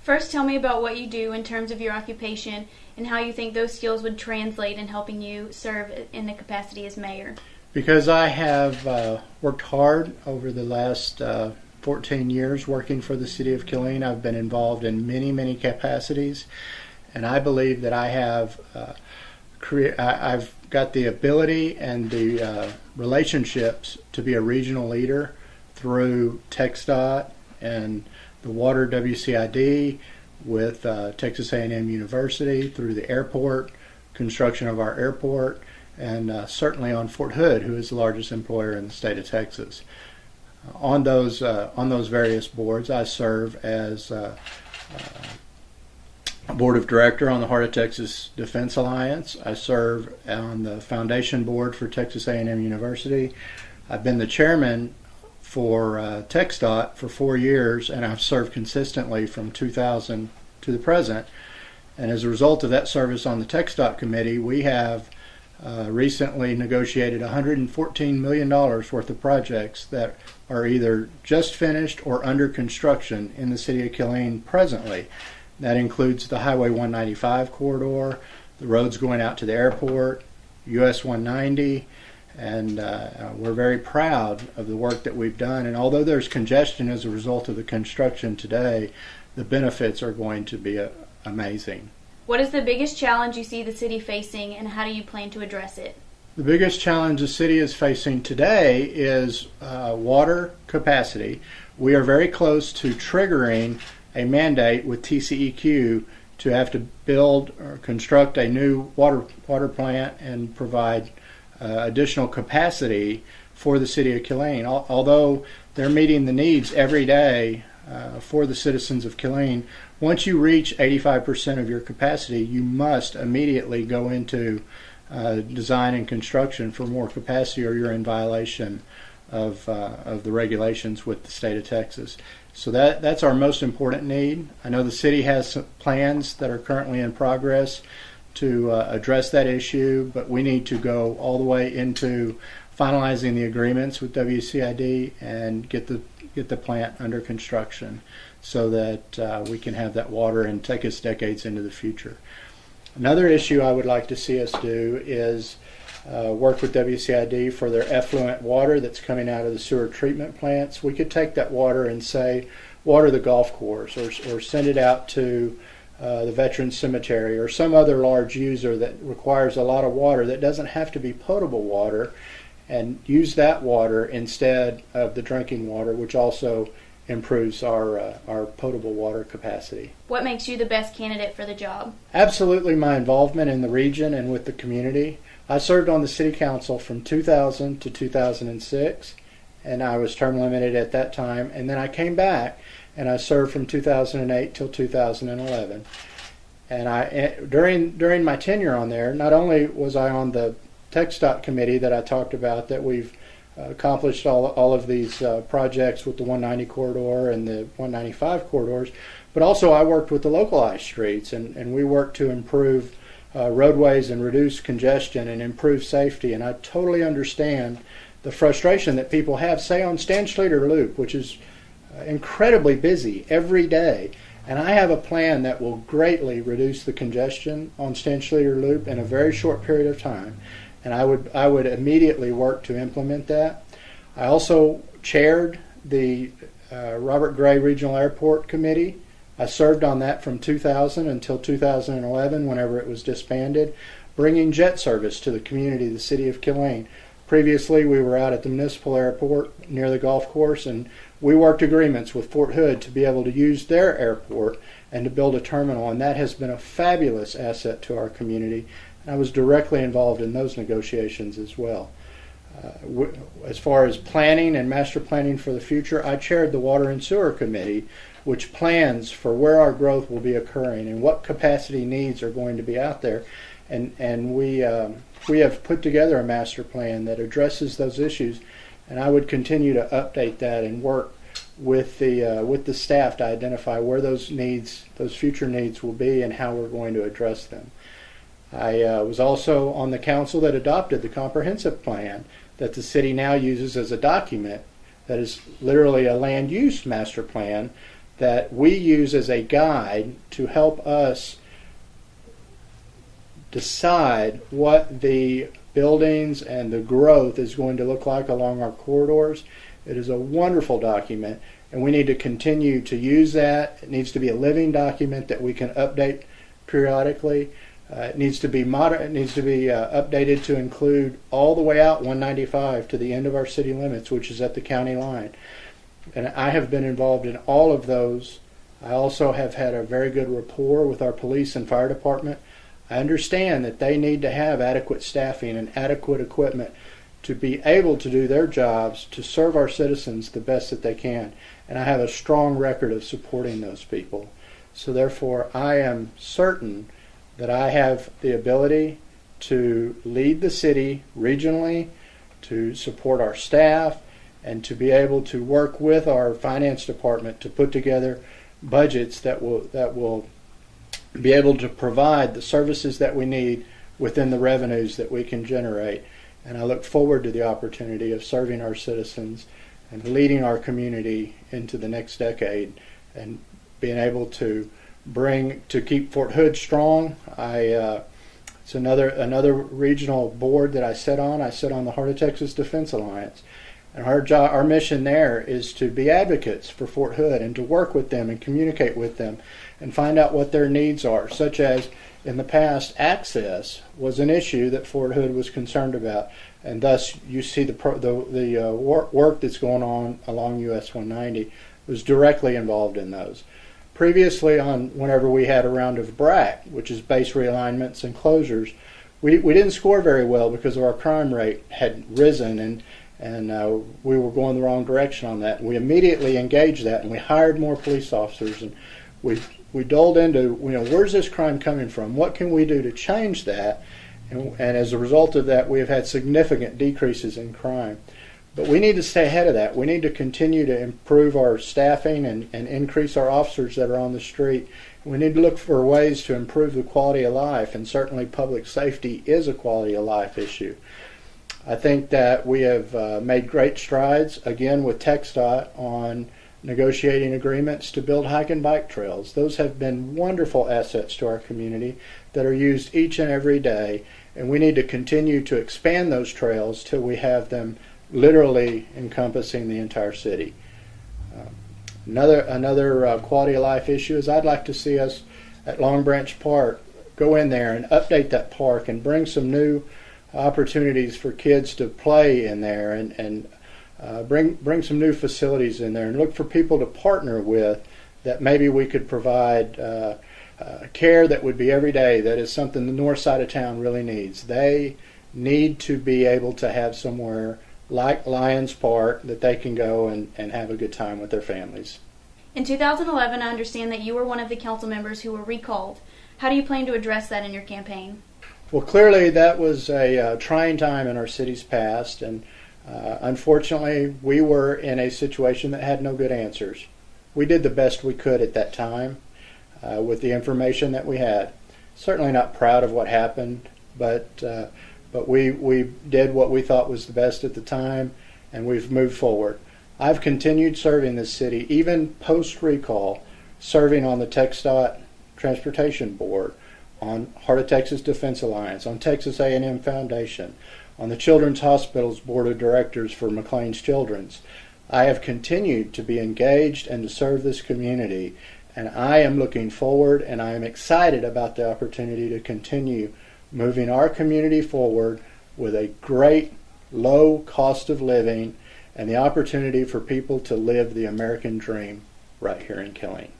First, tell me about what you do in terms of your occupation and how you think those skills would translate in helping you serve in the capacity as mayor. Because I have worked hard over the last 14 years working for the city of Killeen, I've been involved in many capacities, and I believe that I have I've got the ability and the relationships to be a regional leader through TxDOT and the water WCID, with Texas A&M University, through the airport, construction of our airport, and certainly on Fort Hood, who is the largest employer in the state of Texas. On those various boards, I serve as board of director on the Heart of Texas Defense Alliance. I serve on the foundation board for Texas A&M University. I've been the chairman for TxDOT for 4 years, and I've served consistently from 2000 to the present. And as a result of that service on the TxDOT committee, we have recently negotiated $114 million worth of projects that are either just finished or under construction in the city of Killeen presently. That includes the Highway 195 corridor, the roads going out to the airport, US 190, and we're very proud of the work that we've done. And although there's congestion as a result of the construction today, the benefits are going to be amazing. What is the biggest challenge you see the city facing, and how do you plan to address it? The biggest challenge the city is facing today is water capacity. We are very close to triggering a mandate with TCEQ to have to build or construct a new water plant and provide additional capacity for the city of Killeen. Although they're meeting the needs every day for the citizens of Killeen, once you reach 85% of your capacity, you must immediately go into design and construction for more capacity, or you're in violation of the regulations with the state of Texas. So that's our most important need. I know the city has some plans that are currently in progress to address that issue, but we need to go all the way into finalizing the agreements with WCID and get the plant under construction so that we can have that water and take us decades into the future. Another issue I would like to see us do is work with WCID for their effluent water that's coming out of the sewer treatment plants. We could take that water and, say, water the golf course, or send it out to the Veterans Cemetery or some other large user that requires a lot of water that doesn't have to be potable water, and use that water instead of the drinking water, which also improves our potable water capacity. What makes you the best candidate for the job? Absolutely my involvement in the region and with the community. I served on the city council from 2000 to 2006, and I was term limited at that time, and then I came back and I served from 2008 till 2011. And during my tenure on there, not only was I on the TxDOT committee that I talked about, that we've accomplished all of these projects with the 190 corridor and the 195 corridors, but also I worked with the localized streets, and we worked to improve roadways and reduce congestion and improve safety. And I totally understand the frustration that people have, say, on Stan Schlueter Loop, which is incredibly busy every day. And I have a plan that will greatly reduce the congestion on Stan Schlueter Loop in a very short period of time. And I would immediately work to implement that. I also chaired the Robert Gray Regional Airport Committee. I served on that from 2000 until 2011, whenever it was disbanded, bringing jet service to the community, the city of Killeen. Previously, we were out at the municipal airport near the golf course, and we worked agreements with Fort Hood to be able to use their airport and to build a terminal, and that has been a fabulous asset to our community. I was directly involved in those negotiations as well. As far as planning and master planning for the future, I chaired the Water and Sewer Committee, which plans for where our growth will be occurring and what capacity needs are going to be out there. And we have put together a master plan that addresses those issues, and I would continue to update that and work with the staff to identify where those future needs will be and how we're going to address them. I was also on the council that adopted the comprehensive plan that the city now uses as a document that is literally a land use master plan that we use as a guide to help us decide what the buildings and the growth is going to look like along our corridors. It is a wonderful document, and we need to continue to use that. It needs to be a living document that we can update periodically. It needs to be updated to include all the way out 195 to the end of our city limits, which is at the county line. And I have been involved in all of those. I also have had a very good rapport with our police and fire department. I understand that they need to have adequate staffing and adequate equipment to be able to do their jobs to serve our citizens the best that they can. And I have a strong record of supporting those people. So therefore, I am certain that I have the ability to lead the city regionally, to support our staff, and to be able to work with our finance department to put together budgets that will be able to provide the services that we need within the revenues that we can generate. And I look forward to the opportunity of serving our citizens and leading our community into the next decade and being able to keep Fort Hood strong. It's another regional board that I sit on. I sit on the Heart of Texas Defense Alliance. And our mission there is to be advocates for Fort Hood and to work with them and communicate with them and find out what their needs are, such as in the past, access was an issue that Fort Hood was concerned about, and thus you see the work that's going on along US 190 was directly involved in those. Previously, whenever we had a round of BRAC, which is base realignments and closures, we didn't score very well because our crime rate had risen and we were going the wrong direction on that. We immediately engaged that, and we hired more police officers, and we doled into, where's this crime coming from? What can we do to change that? And as a result of that, we have had significant decreases in crime. But we need to stay ahead of that. We need to continue to improve our staffing and increase our officers that are on the street. We need to look for ways to improve the quality of life, and certainly public safety is a quality of life issue. I think that we have made great strides, again, with TxDOT on negotiating agreements to build hike and bike trails. Those have been wonderful assets to our community that are used each and every day, and we need to continue to expand those trails till we have them literally encompassing the entire city. Another quality of life issue is I'd like to see us at Long Branch Park go in there and update that park and bring some new opportunities for kids to play in there and bring some new facilities in there and look for people to partner with that maybe we could provide care that would be every day. That is something the north side of town really needs. They need to be able to have somewhere like Lions Park that they can go and have a good time with their families. In 2011, I understand that you were one of the council members who were recalled. How do you plan to address that in your campaign? Well, clearly that was a trying time in our city's past, and unfortunately we were in a situation that had no good answers. We did the best we could at that time with the information that we had. Certainly not proud of what happened, but we did what we thought was the best at the time, and we've moved forward. I've continued serving this city, even post-recall, serving on the TxDOT Transportation Board, on Heart of Texas Defense Alliance, on Texas A&M Foundation, on the Children's Hospital's Board of Directors for McLean's Children's. I have continued to be engaged and to serve this community, and I am looking forward, and I am excited about the opportunity to continue moving our community forward with a great low cost of living and the opportunity for people to live the American dream right here in Killeen.